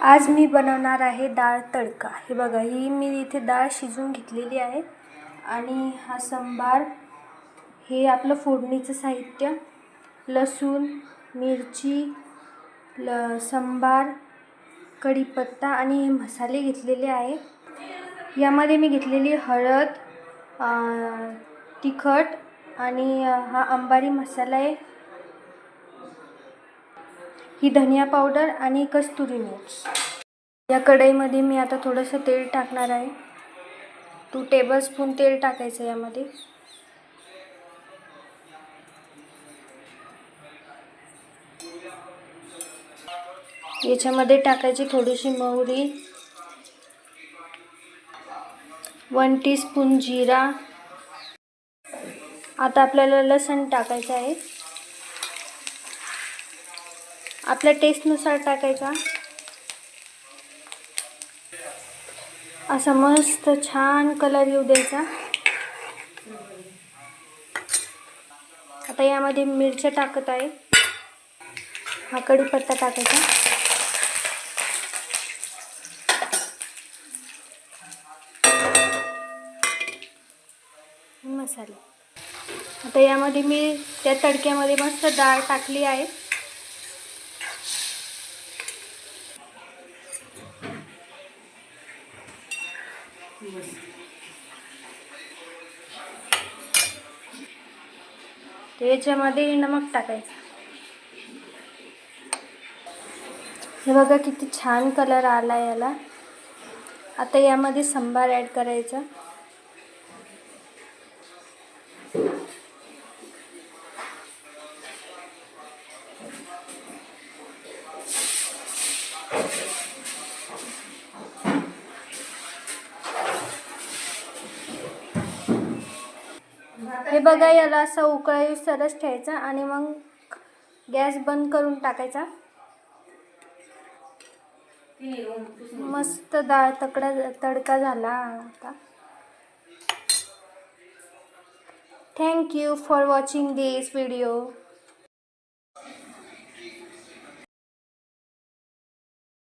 आज मी बनवणार आहे डाळ तडका। हे बघा, ही मी इथे डाळ शिजवून घेतलेली आहे आणि हा सांबार, हे आपलं फोडणीचं साहित्य, लसूण, मिरची, सांबार, कढीपत्ता आणि हे मसाले घेतलेले आहे। यामध्ये मी घेतलेली हळद, तिखट आणि हा अंबारी मसाला आहे, ही धनिया पावडर आणि कस्तुरी मिर्च। या कढईमध्ये मी आता थोडंसं तेल टाकणार आहे। 2 टेबलस्पून तेल टाकायचं यामध्ये। याच्यामध्ये टाकायची थोडीशी मोहरी, 1 टीस्पून जिरा। आता आपल्याला लसूण टाकायचं आहे, आपल्या टेस्टनुसार टाकायचा। असा मस्त छान कलर येऊ द्यायचा। आता यामध्ये मिरच्या टाकत आहे, हा कढीपत्ता टाकायचा, मसाले। आता यामध्ये मी त्या तडक्यामध्ये मस्त डाळ टाकली आहे। याच्यामध्ये नमक टाकायचं। हे बघा किती छान कलर आला याला। आता यामध्ये सांबार ॲड करायचा। हे बघा, याला असं उकळीसरच ठेवायचा आणि मग गॅस बंद करून टाकायचा। मस्त डाळ तडका झाला आता। Thank you for watching this video.